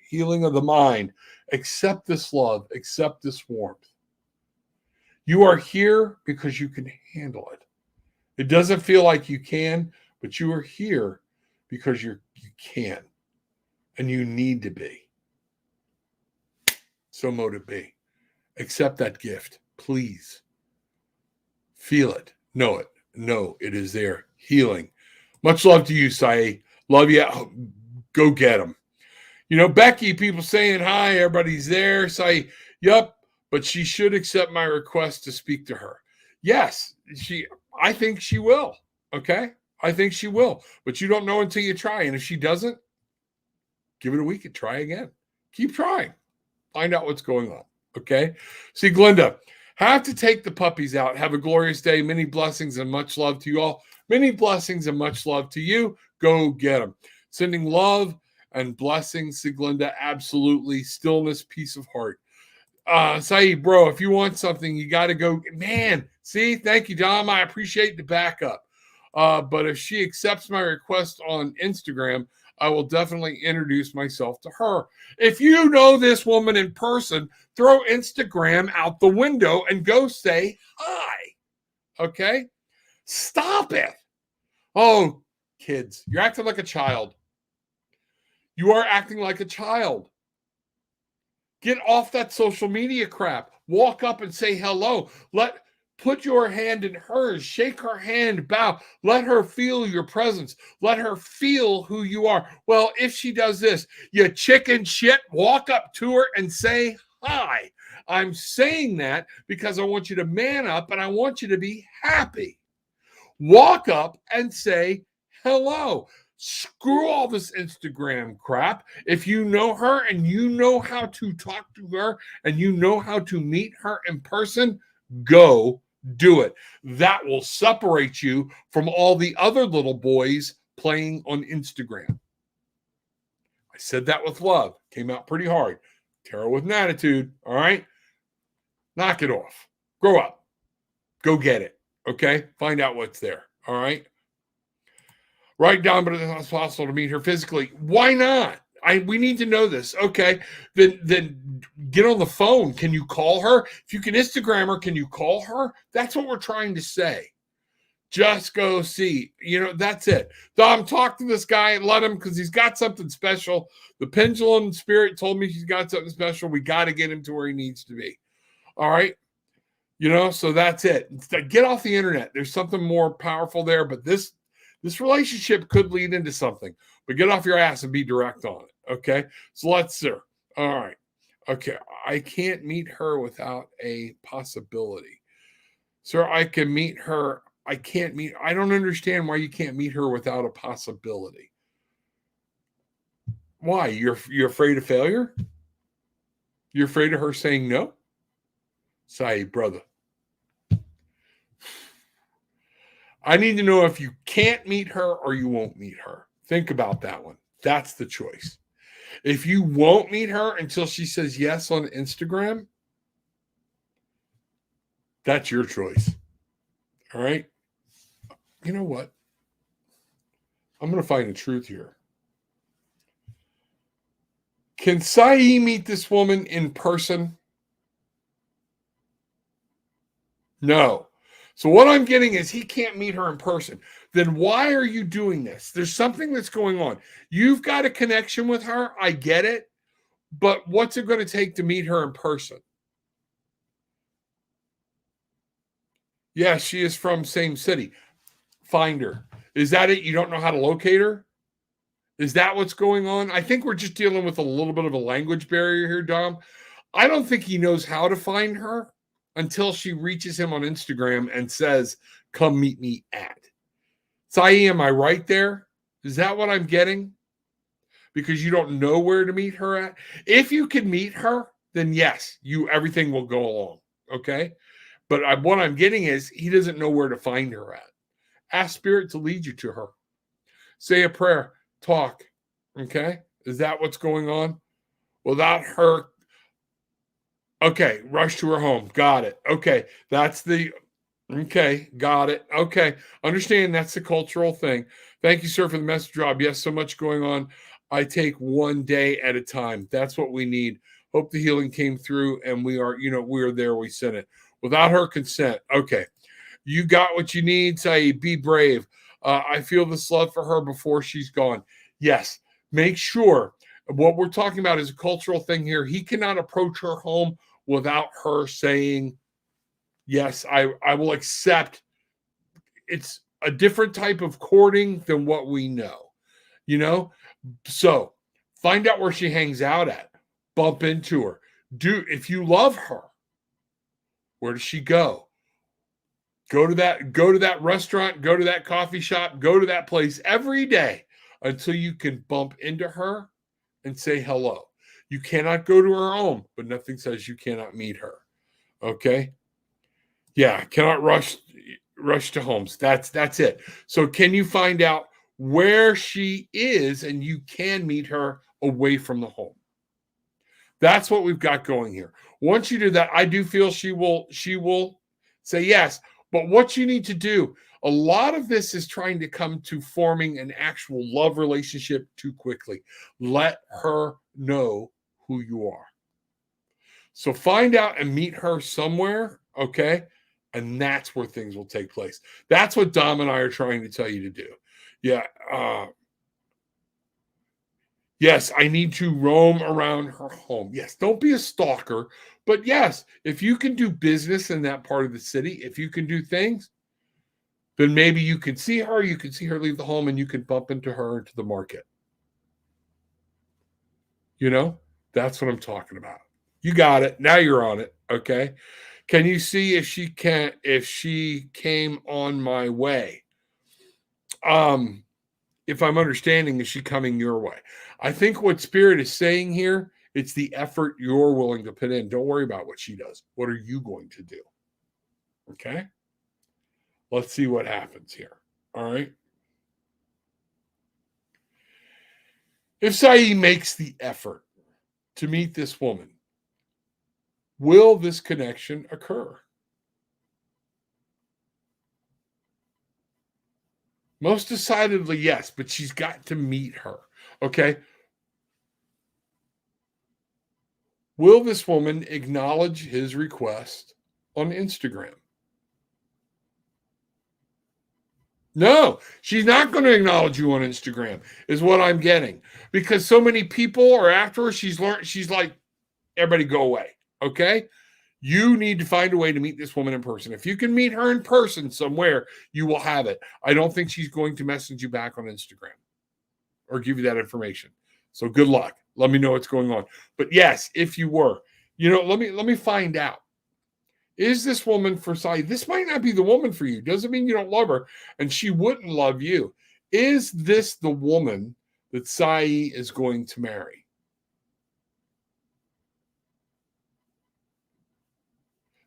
healing of the mind. Accept this love, accept this warmth. You are here because you can handle it. It doesn't feel like you can, but you are here because you can and you need to be. So mote it be. Accept that gift, please. Feel it, know it, know it is there. Healing. Much love to you, Sae. Love you. Go get them. You know, Becky, people saying hi, everybody's there. Say, yep, but she should accept my request to speak to her. Yes, I think she will. Okay. I think she will, but you don't know until you try. And if she doesn't, give it a week and try again. Keep trying. Find out what's going on. Okay. See, Glenda, have to take the puppies out. Have a glorious day. Many blessings and much love to you all. Many blessings and much love to you. Go get them. Sending love and blessings to Glenda. Absolutely. Stillness, peace of heart. Saeed, bro, if you want something, you got to go. Man, see, thank you, Dom. I appreciate the backup. But if she accepts my request on Instagram, I will definitely introduce myself to her. If you know this woman in person, throw Instagram out the window and go say hi. Okay? Stop it. Oh, kids, you're acting like a child. You are acting like a child. Get off that social media crap. Walk up and say hello. Put your hand in hers. Shake her hand. Bow. Let her feel your presence. Let her feel who you are. Well, if she does this, you chicken shit, walk up to her and say hi. I'm saying that because I want you to man up and I want you to be happy. Walk up and say hello. Screw all this Instagram crap. If you know her and you know how to talk to her and you know how to meet her in person, go do it. That will separate you from all the other little boys playing on Instagram. I said that with love. Came out pretty hard. Tarot with an attitude. All right. Knock it off. Grow up. Go get it. Okay. Find out what's there. All right. Write down, but it's possible to meet her physically. Why not? We need to know this. Okay. Then get on the phone. Can you call her? If you can Instagram her, can you call her? That's what we're trying to say. Just go see. You know, that's it. Dom, talk to this guy and let him, because he's got something special. The pendulum spirit told me he's got something special. We got to get him to where he needs to be. All right. You know, so that's it. Get off the internet. There's something more powerful there, but this relationship could lead into something, but get off your ass and be direct on it. Okay. So let's see. All right. Okay. I can't meet her without a possibility. Sir, I can meet her. I don't understand why you can't meet her without a possibility. Why? You're afraid of failure? You're afraid of her saying no? Say, brother, I need to know if you can't meet her or you won't meet her. Think about that one. That's the choice. If you won't meet her until she says yes on Instagram, that's your choice. All right. You know what? I'm going to find the truth here. Can Sae meet this woman in person? No. So what I'm getting is he can't meet her in person. Then why are you doing this? There's something that's going on. You've got a connection with her. I get it. But what's it going to take to meet her in person? Yeah, she is from same city. Find her. Is that it? You don't know how to locate her? Is that what's going on? I think we're just dealing with a little bit of a language barrier here, Dom. I don't think he knows how to find her until she reaches him on Instagram and says, "Come meet me at." Sae, am I right there? Is that what I'm getting? Because you don't know where to meet her at. If you can meet her, then yes, everything will go along. Okay. But what I'm getting is he doesn't know where to find her at. Ask Spirit to lead you to her. Say a prayer, talk. Okay. Is that what's going on? Without her. Okay. Rush to her home. Got it. Okay. Okay. Got it. Okay. Understand that's the cultural thing. Thank you, sir, for the message drop. Yes, so much going on. I take one day at a time. That's what we need. Hope the healing came through and we are there. We sent it without her consent. Okay. You got what you need, Saeed. Be brave. I feel this love for her before she's gone. Yes. Make sure what we're talking about is a cultural thing here. He cannot approach her home without her saying, yes, I will accept. It's a different type of courting than what we know, you know? So find out where she hangs out at, bump into her. If you love her, where does she go? Go to that restaurant, go to that coffee shop, go to that place every day until you can bump into her and say hello. You cannot go to her home, but nothing says you cannot meet her. Okay? Yeah, cannot rush to homes. That's it. So can you find out where she is and you can meet her away from the home? That's what we've got going here. Once you do that, I do feel she will say yes. But what you need to do, a lot of this is trying to come to forming an actual love relationship too quickly. Let her know who you are. So find out and meet her somewhere, okay? And that's where things will take place. That's what Dom and I are trying to tell you to do. Yeah. Yes, I need to roam around her home. Yes, don't be a stalker. But yes, if you can do business in that part of the city, if you can do things, then maybe you can see her, you can see her leave the home, and you can bump into her into the market. That's what I'm talking about. You got it. Now you're on it. Okay. Can you see if she came on my way? If I'm understanding, is she coming your way? I think what Spirit is saying here, it's the effort you're willing to put in. Don't worry about what she does. What are you going to do? Okay. Let's see what happens here. All right. If Saeed makes the effort to meet this woman, will this connection occur? Most decidedly, yes, but she's got to meet her. Okay. Will this woman acknowledge his request on Instagram? No, she's not going to acknowledge you on Instagram, is what I'm getting. Because so many people are after her, she's like, everybody go away. Okay. You need to find a way to meet this woman in person. If you can meet her in person somewhere, you will have it. I don't think she's going to message you back on Instagram or give you that information. So good luck. Let me know what's going on. But yes, if you were, let me find out. Is this woman for Saeed? This might not be the woman for you. Doesn't mean you don't love her, and she wouldn't love you. Is this the woman that Saeed is going to marry?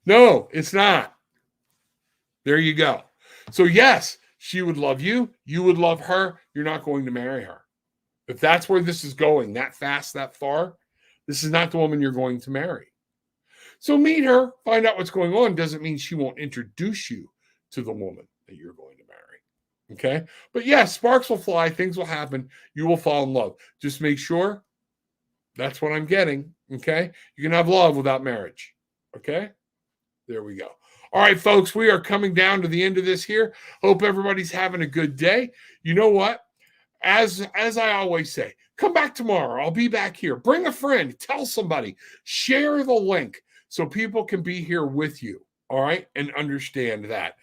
No, it's not. There you go. So yes, She would love you. You would love her. You're not going to marry her. If that's where this is going, that fast, that far, this is not the woman you're going to marry. So meet her, find out what's going on. Doesn't mean she won't introduce you to the woman that you're going to marry. Okay? But yes, sparks will fly, things will happen. You will fall in love. Just make sure that's what I'm getting. Okay? You can have love without marriage. Okay? There we go. All right, folks, we are coming down to the end of this here. Hope everybody's having a good day. You know what? As I always say, come back tomorrow. I'll be back here. Bring a friend, tell somebody, share the link so people can be here with you. All right, and understand that.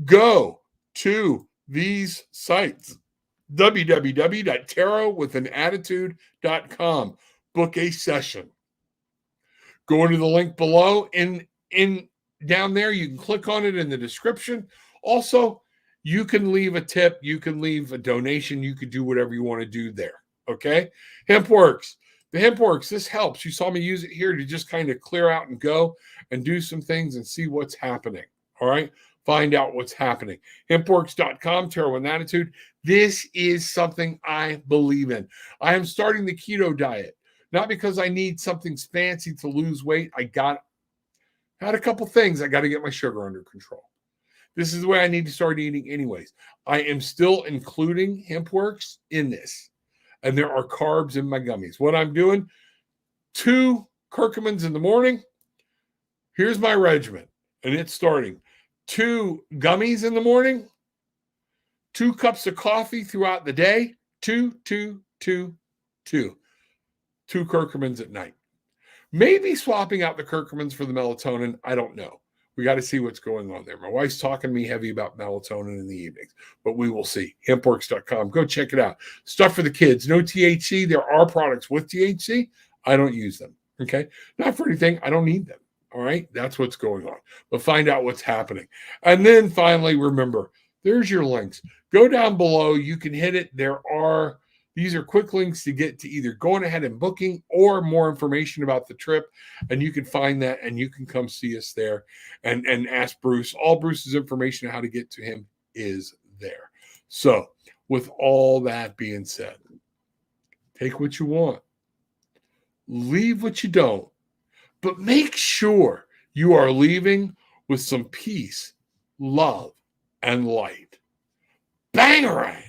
Go to these sites, www.tarotwithanattitude.com. Book a session. Go into the link below in down there. You can click on it in the description. Also, you can leave a tip. You can leave a donation. You can do whatever you want to do there. Okay. HempWorks. The HempWorks, this helps. You saw me use it here to just kind of clear out and go and do some things and see what's happening. All right. Find out what's happening. HempWorks.com, Tarot with Attitude. This is something I believe in. I am starting the keto diet, not because I need something fancy to lose weight. Had a couple things. I got to get my sugar under control. This is the way I need to start eating anyways. I am still including HempWorks in this. And there are carbs in my gummies. What I'm doing, 2 curcumins in the morning. Here's my regimen. And it's starting. 2 gummies in the morning. 2 cups of coffee throughout the day. 2 curcumins at night. Maybe swapping out the curcumins for the melatonin. I don't know. We got to see what's going on there. My wife's talking to me heavy about melatonin in the evenings, but we will see. HempWorks.com. Go check it out. Stuff for the kids. No THC. There are products with THC. I don't use them. Okay. Not for anything. I don't need them. All right. That's what's going on. But find out what's happening. And then finally, remember, there's your links. Go down below. You can hit it. These are quick links to get to either going ahead and booking or more information about the trip. And you can find that and you can come see us there and ask Bruce. All Bruce's information on how to get to him is there. So with all that being said, take what you want, leave what you don't, but make sure you are leaving with some peace, love, and light. Bangarang!